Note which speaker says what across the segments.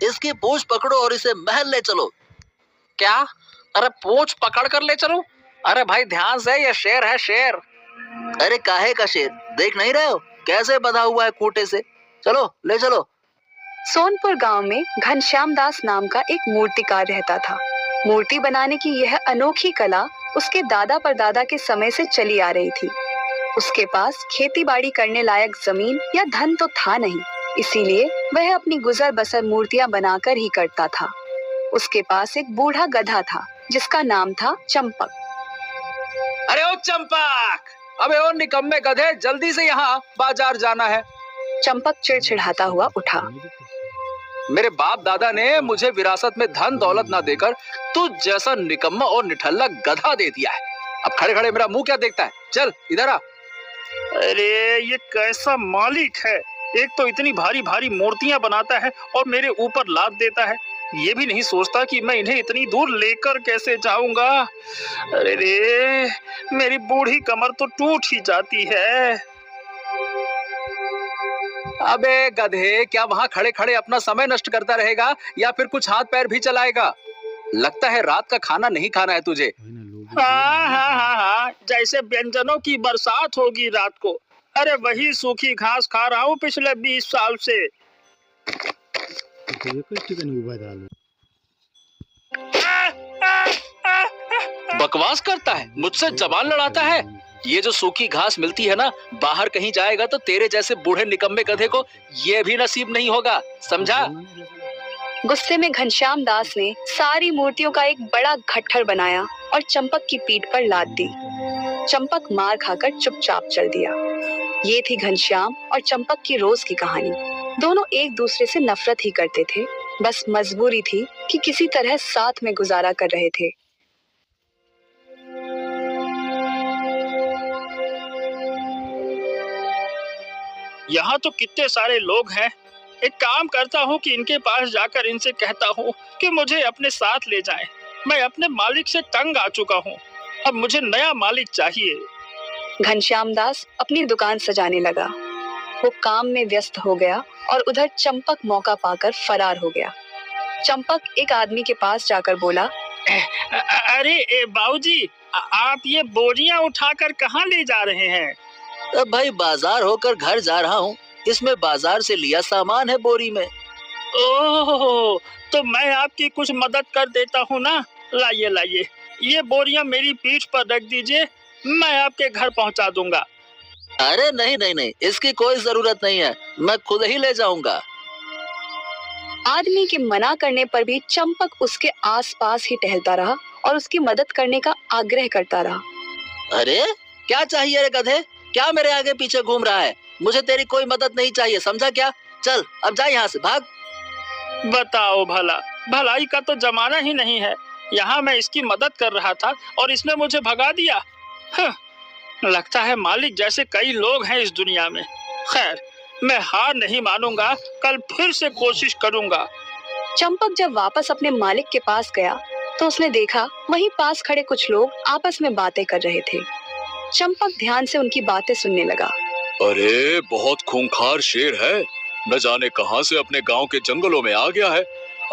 Speaker 1: इसकी पूंछ पकड़ो और इसे महल ले चलो।
Speaker 2: क्या? अरे पूंछ पकड़ कर ले चलूं? अरे भाई ध्यान से, ये शेर है, शेर।
Speaker 1: अरे काहे का शेर, देख नहीं रहे हो कैसे बंधा हुआ है खूंटे से? चलो ले चलो।
Speaker 3: सोनपुर गांव में घनश्याम दास नाम का एक मूर्तिकार रहता था। मूर्ति बनाने की यह अनोखी कला उसके दादा परदादा के समय से चली आ रही थी। उसके पास खेती बाड़ी करने लायक जमीन या धन तो था नहीं, इसीलिए वह अपनी गुजर बसर मूर्तियां बनाकर ही करता था। उसके पास एक बूढ़ा गधा था जिसका नाम था चंपक।
Speaker 2: अरे ओ चंपक, अबे ओ निकम्मे गधे, जल्दी से यहाँ बाजार जाना है।
Speaker 3: चंपक चिड़चिड़ाता हुआ उठा।
Speaker 2: मेरे बाप दादा ने मुझे विरासत में धन दौलत ना देकर तू जैसा निकम्मा और निठल्ला गधा दे दिया है। अब खड़े खड़े मेरा मुंह क्या देखता है? चल इधर आ।
Speaker 4: अरे ये कैसा मालिक है, एक तो इतनी भारी भारी मूर्तियां बनाता है और मेरे ऊपर लाद देता है। ये भी नहीं सोचता कि मैं इन्हें इतनी दूर लेकर कैसे जाऊंगा। अरे रे, मेरी बूढ़ी कमर तो टूट ही जाती है।
Speaker 2: अबे गधे, क्या वहाँ खड़े खड़े अपना समय नष्ट करता रहेगा या फिर कुछ हाथ पैर भी चलाएगा? लगता है रात का खाना नहीं खाना है तुझे।
Speaker 4: हाँ, जैसे व्यंजनों की बरसात होगी रात को। अरे वही सूखी घास खा रहा हूँ पिछले 20 साल से।
Speaker 2: बकवास करता है, मुझसे जबान लड़ाता है। ये जो सूखी घास मिलती है ना, बाहर कहीं जाएगा तो तेरे जैसे बूढ़े निकम्मे गधे को ये भी नसीब नहीं होगा, समझा?
Speaker 3: गुस्से में घनश्याम दास ने सारी मूर्तियों का एक बड़ा गट्ठर बनाया और चंपक की पीठ पर लाद दी। चंपक मार खाकर चुपचाप चल दिया। ये थी घनश्याम और चंपक की रोज की कहानी। दोनों एक दूसरे से नफरत ही करते थे, बस मजबूरी थी कि किसी तरह साथ में गुजारा कर रहे थे।
Speaker 4: यहाँ तो कितने सारे लोग हैं। एक काम करता हूँ कि इनके पास जाकर इनसे कहता हूँ कि मुझे अपने साथ ले जाएं। मैं अपने मालिक से तंग आ चुका हूँ, अब मुझे नया मालिक चाहिए।
Speaker 3: घनश्याम दास अपनी दुकान सजाने लगा। वो काम में व्यस्त हो गया और उधर चंपक मौका पाकर फरार हो गया। चंपक एक आदमी के पास जाकर बोला,
Speaker 4: अरे बाबूजी, आप ये बोरियां उठाकर कहाँ ले जा रहे हैं?
Speaker 1: अब भाई बाजार होकर घर जा रहा हूँ, इसमें बाजार से लिया सामान है बोरी में।
Speaker 4: ओह, तो मैं आपकी कुछ मदद कर देता हूँ ना। लाइए लाइए, ये बोरियां मेरी पीठ पर रख दीजिए, मैं आपके घर पहुँचा दूंगा।
Speaker 1: अरे नहीं नहीं नहीं, इसकी कोई जरूरत नहीं है, मैं खुद ही ले जाऊंगा।
Speaker 3: आदमी के मना करने पर भी चंपक उसके आसपास ही टहलता रहा और उसकी मदद करने का आग्रह करता रहा।
Speaker 1: अरे क्या चाहिए रे गधे, क्या मेरे आगे पीछे घूम रहा है? मुझे तेरी कोई मदद नहीं चाहिए, समझा क्या? चल अब जा यहाँ से, भाग।
Speaker 4: बताओ भला, भलाई का तो जमाना ही नहीं है। यहाँ मैं इसकी मदद कर रहा था और इसने मुझे भगा दिया। लगता है मालिक जैसे कई लोग हैं इस दुनिया में। खैर, मैं हार नहीं मानूंगा, कल फिर से कोशिश करूंगा।
Speaker 3: चंपक जब वापस अपने मालिक के पास गया तो उसने देखा वहीं पास खड़े कुछ लोग आपस में बातें कर रहे थे। चंपक ध्यान से उनकी बातें सुनने लगा।
Speaker 5: अरे बहुत खूंखार शेर है, न जाने कहां से अपने गांव के जंगलों में आ गया है।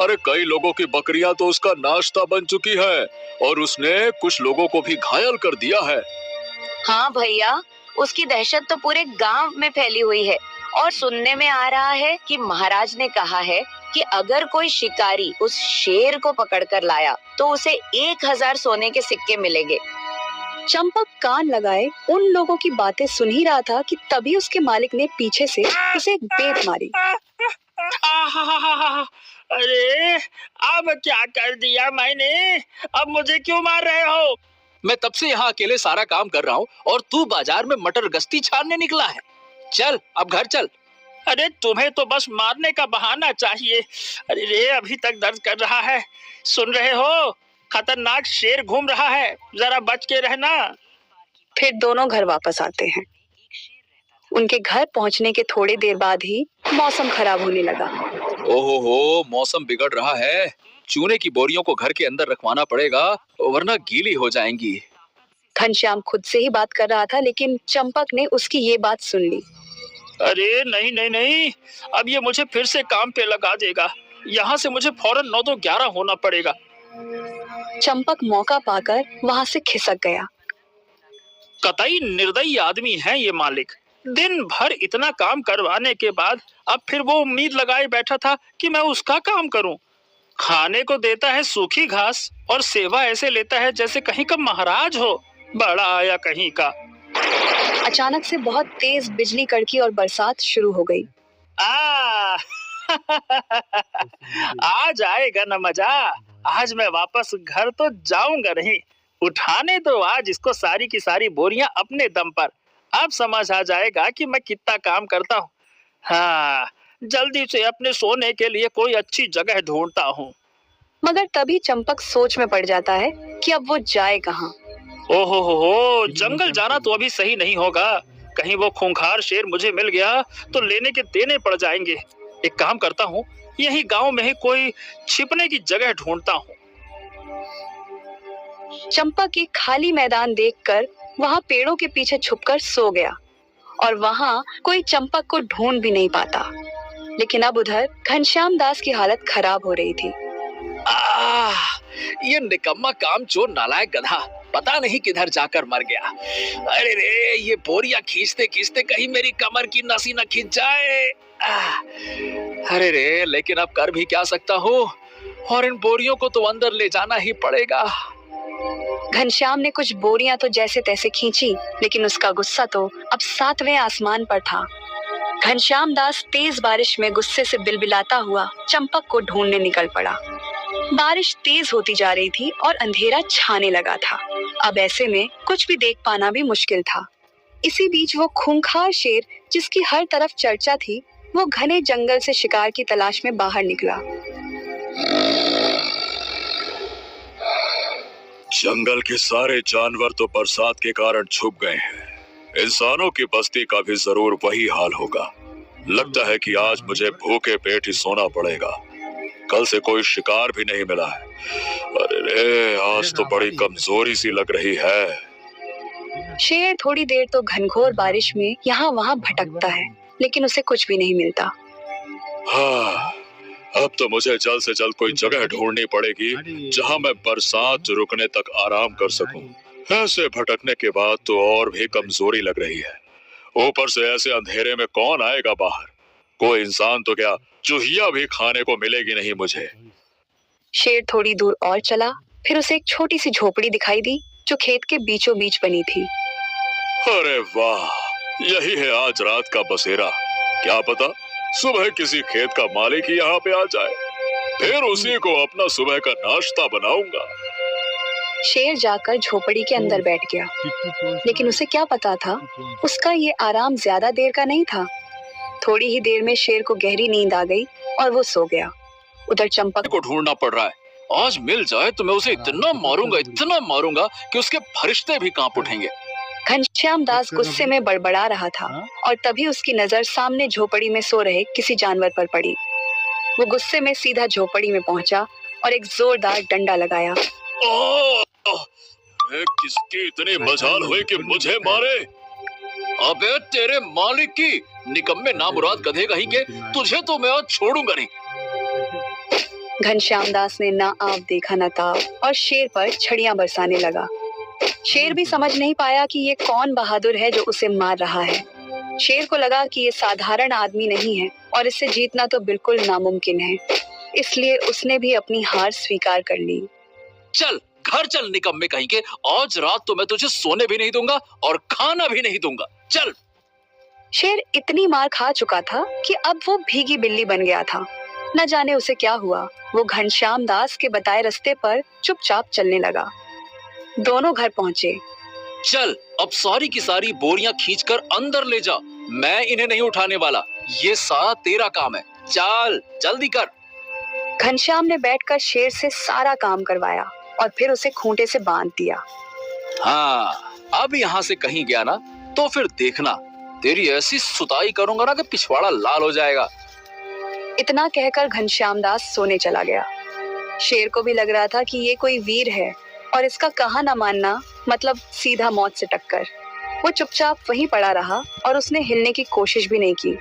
Speaker 5: अरे कई लोगों की बकरियां तो उसका नाश्ता बन चुकी है और उसने कुछ लोगों को भी घायल कर दिया है।
Speaker 6: हाँ भैया, उसकी दहशत तो पूरे गांव में फैली हुई है और सुनने में आ रहा है कि महाराज ने कहा है कि अगर कोई शिकारी उस शेर को पकड़कर लाया तो उसे 1000 सोने के सिक्के मिलेंगे।
Speaker 3: चंपक कान लगाए उन लोगों की बातें सुन ही रहा था कि तभी उसके मालिक ने पीछे से उसे एक बेत मारी।
Speaker 4: अरे अब क्या कर दिया मैंने, अब मुझे क्यों मार रहे हो?
Speaker 2: मैं तब से यहाँ अकेले सारा काम कर रहा हूँ और तू बाजार में मटर गश्ती छानने निकला है। चल अब घर चल।
Speaker 4: अरे तुम्हें तो बस मारने का बहाना चाहिए। अरे रे, अभी तक दर्द कर रहा है। सुन रहे हो, खतरनाक शेर घूम रहा है, जरा बच के रहना।
Speaker 3: फिर दोनों घर वापस आते हैं। उनके घर पहुंचने के थोड़ी देर बाद ही मौसम खराब होने लगा।
Speaker 2: ओहो, मौसम बिगड़ रहा है। चूने की बोरियों को घर के अंदर रखवाना पड़ेगा वरना गीली हो जाएंगी।
Speaker 3: घनश्याम खुद से ही बात कर रहा था, लेकिन चंपक ने उसकी ये बात सुन ली।
Speaker 4: अरे नहीं नहीं नहीं, अब ये मुझे फिर से काम पे लगा देगा। यहाँ से मुझे फौरन 9 तो 11 होना पड़ेगा।
Speaker 3: चंपक मौका पाकर वहां से खिसक गया।
Speaker 4: कतई निर्दयी आदमी है ये मालिक। दिन भर इतना काम करवाने के बाद अब फिर वो उम्मीद लगाए बैठा था कि मैं उसका काम करूं। खाने को देता है सूखी घास और सेवा ऐसे लेता है जैसे कहीं का महाराज हो। बड़ा आया कहीं का।
Speaker 3: अचानक से बहुत तेज बिजली कड़की और बरसात शुरू हो गई।
Speaker 4: आ जाएगा ना मजा। आज मैं वापस घर तो जाऊंगा नहीं। उठाने दो आज इसको सारी की सारी बोरियां अपने दम पर। अब समझ आ जाएगा कि मैं कितना काम करता हूँ। हाँ, जल्दी से अपने सोने के लिए कोई अच्छी जगह ढूंढता हूँ।
Speaker 3: मगर तभी चंपक सोच में पड़ जाता है कि अब वो जाए कहाँ।
Speaker 4: ओहो, जंगल जाना तो अभी सही नहीं होगा। कहीं वो खूंखार शेर मुझे मिल गया तो लेने के देने पड़ जाएंगे। एक काम करता हूँ, यही गांव में ही कोई छिपने की जगह ढूंढता हूँ।
Speaker 3: चंपक एक खाली मैदान देखकर वहां पेड़ों के पीछे छुपकर सो गया और वहां कोई चंपक को ढूंढ भी नहीं पाता। लेकिन अब उधर घनश्याम दास की हालत खराब हो रही थी।
Speaker 2: ये निकम्मा कामचोर नालायक गधा पता नहीं किधर जाकर मर गया। अरे रे, ये बोरियां खींचते खींचते कहीं मेरी कमर की नसी न खींच जाए। अरे रे, लेकिन अब कर भी क्या सकता हूँ, और इन बोरियों को तो अंदर ले जाना ही पड़ेगा।
Speaker 3: घनश्याम ने कुछ बोरियां तो जैसे तैसे खींची, लेकिन उसका गुस्सा तो अब 7वें आसमान पर था। घनश्याम दास तेज बारिश में गुस्से से बिलबिलाता हुआ चंपक को ढूंढने निकल पड़ा। बारिश तेज होती जा रही थी और अंधेरा छाने लगा था। अब ऐसे में कुछ भी देख पाना भी मुश्किल था। इसी बीच वो खूंखार शेर जिसकी हर तरफ चर्चा थी, वो घने जंगल से शिकार की तलाश में बाहर निकला।
Speaker 5: जंगल के सारे जानवर तो बरसात के कारण छुप गए हैं। इंसानों की बस्ती का भी जरूर वही हाल होगा। लगता है कि आज मुझे भूखे पेट ही सोना पड़ेगा। कल से कोई शिकार भी नहीं मिला है। अरे रे, आज तो बड़ी कमजोरी सी लग रही है।
Speaker 3: शेर थोड़ी देर तो घनघोर बारिश में यहाँ वहाँ भटकता है, लेकिन उसे कुछ भी नहीं मिलता।
Speaker 5: हाँ, अब तो मुझे जल्द से जल्द कोई जगह ढूंढनी पड़ेगी जहाँ मैं बरसात रुकने तक आराम कर सकूं। ऐसे भटकने के बाद तो और भी कमजोरी लग रही है। ऊपर से ऐसे अंधेरे में कौन आएगा बाहर। कोई इंसान तो क्या, चूहिया भी खाने को मिलेगी नहीं मुझे।
Speaker 3: शेर थोड़ी दूर और चला, फिर उसे एक छोटी सी झोपड़ी दिखाई दी जो खेत के बीचों बीच बनी थी।
Speaker 5: अरे वाह, यही है आज रात का बसेरा। क्या पता सुबह किसी खेत का मालिक ही यहाँ पे आ जाए, फिर उसी को अपना सुबह का नाश्ता बनाऊंगा।
Speaker 3: शेर जाकर झोपड़ी के अंदर बैठ गया, लेकिन उसे क्या पता था, उसका ये आराम ज्यादा देर का नहीं था। थोड़ी ही देर में शेर को गहरी नींद आ गई और वो सो गया। उधर चंपक
Speaker 2: को ढूंढना पड़ रहा है। आज मिल जाए तो मैं उसे इतना मारूंगा कि उसके फरिश्ते भी कांप उठेंगे।
Speaker 3: घनश्याम दास गुस्से में बड़बड़ा रहा था और तभी उसकी नजर सामने झोपड़ी में सो रहे किसी जानवर पर पड़ी। वो गुस्से में सीधा झोपड़ी में पहुंचा और एक जोरदार डंडा लगाया।
Speaker 5: किसकी इतनी मजाल हुई कि मुझे मारे?
Speaker 2: अबे तेरे मालिक की निकम्मे नामुराद गधे कहीं के, तुझे तो मैं आज छोड़ूंगा नहीं।
Speaker 3: घनश्याम दास ने ना आप देखा न ताव और शेर पर छड़ियां बरसाने लगा। शेर भी समझ नहीं पाया कि ये कौन बहादुर है जो उसे मार रहा है। शेर को लगा कि ये साधारण आदमी नहीं है और इससे जीतना तो बिल्कुल नामुमकिन है, इसलिए उसने भी अपनी हार स्वीकार कर ली।
Speaker 2: चल घर चल निकम्मे कहीं के, आज रात तो मैं तुझे सोने भी नहीं दूंगा और खाना भी नहीं दूंगा। चल।
Speaker 3: शेर इतनी मार खा चुका था कि अब वो भीगी बिल्ली बन गया था। न जाने उसे क्या हुआ, वो घनश्याम दास के बताए रास्ते पर चुपचाप चलने लगा। दोनों घर पहुंचे।
Speaker 2: चल अब सारी की सारी बोरियां खींचकर अंदर ले जा, मैं इन्हें नहीं उठाने वाला। ये सारा तेरा काम है, चल जल्दी कर।
Speaker 3: घनश्याम ने बैठकर शेर से सारा काम करवाया और फिर उसे खूंटे से बांध दिया।
Speaker 2: हाँ, अब यहाँ से कहीं गया ना तो फिर देखना, तेरी ऐसी सुताई करूंगा ना कि पिछवाड़ा लाल हो जाएगा।
Speaker 3: इतना कहकर घनश्याम दास सोने चला गया। शेर को भी लग रहा था कि ये कोई वीर है और इसका कहा न मानना मतलब सीधा मौत से टक्कर। वो चुपचाप वहीं पड़ा रहा और उसने हिलने की कोशिश भी नहीं की।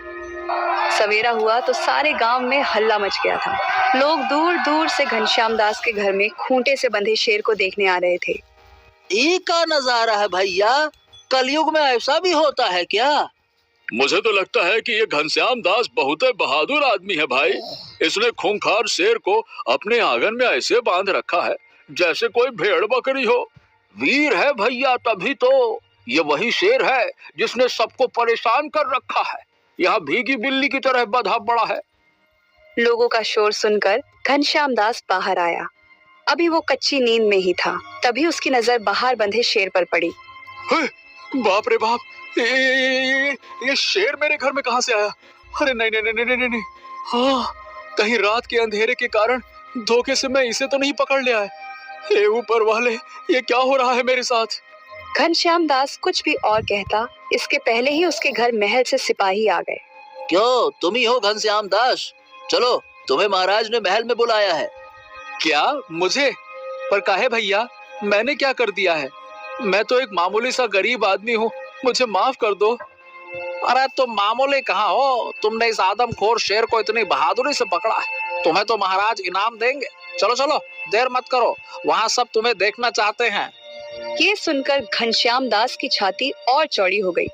Speaker 3: सवेरा हुआ तो सारे गांव में हल्ला मच गया था। लोग दूर दूर से घनश्याम दास के घर में खूंटे से बंधे शेर को देखने आ रहे थे।
Speaker 1: ये का नजारा है भैया, कलयुग में ऐसा भी होता है क्या?
Speaker 5: मुझे तो लगता है कि ये घनश्याम दास बहुत ही बहादुर आदमी है भाई। इसने खूंखार शेर को अपने आंगन में ऐसे बांध रखा है जैसे कोई भेड़ बकरी हो।
Speaker 2: वीर है भैया, तभी तो। ये वही शेर है जिसने सबको परेशान कर रखा है, यहाँ भीगी बिल्ली की तरह बंधा पड़ा है।
Speaker 3: लोगों का शोर सुनकर घनश्याम दास बाहर आया। अभी वो कच्ची नींद में ही था, तभी उसकी नजर बाहर बंधे शेर पर पड़ी।
Speaker 5: बाप रे बाप, ये शेर मेरे घर में कहाँ से आया? अरे नहीं नहीं नहीं नहीं नहीं, हाँ, कहीं रात के अंधेरे के कारण धोखे से मैं इसे तो नहीं पकड़ लिया है? हे ऊपर वाले, ये क्या हो रहा है मेरे साथ?
Speaker 3: घनश्याम दास कुछ भी और कहता, इसके पहले ही उसके घर महल से सिपाही आ गए।
Speaker 1: क्यों, तुम ही हो घनश्याम दास? चलो, तुम्हें महाराज ने महल में बुलाया है।
Speaker 2: क्या मुझे? पर काहे भैया, मैंने क्या कर दिया है? मैं तो एक मामूली सा गरीब आदमी हूँ, मुझे माफ कर दो। अरे तुम मामूली कहाँ हो, तुमने इस आदमखोर शेर को इतनी बहादुरी से पकड़ा है, तुम्हें तो महाराज इनाम देंगे। चलो चलो, देर मत करो, वहाँ सब तुम्हें देखना चाहते हैं।
Speaker 3: ये सुनकर घनश्याम दास की छाती और चौड़ी हो गई।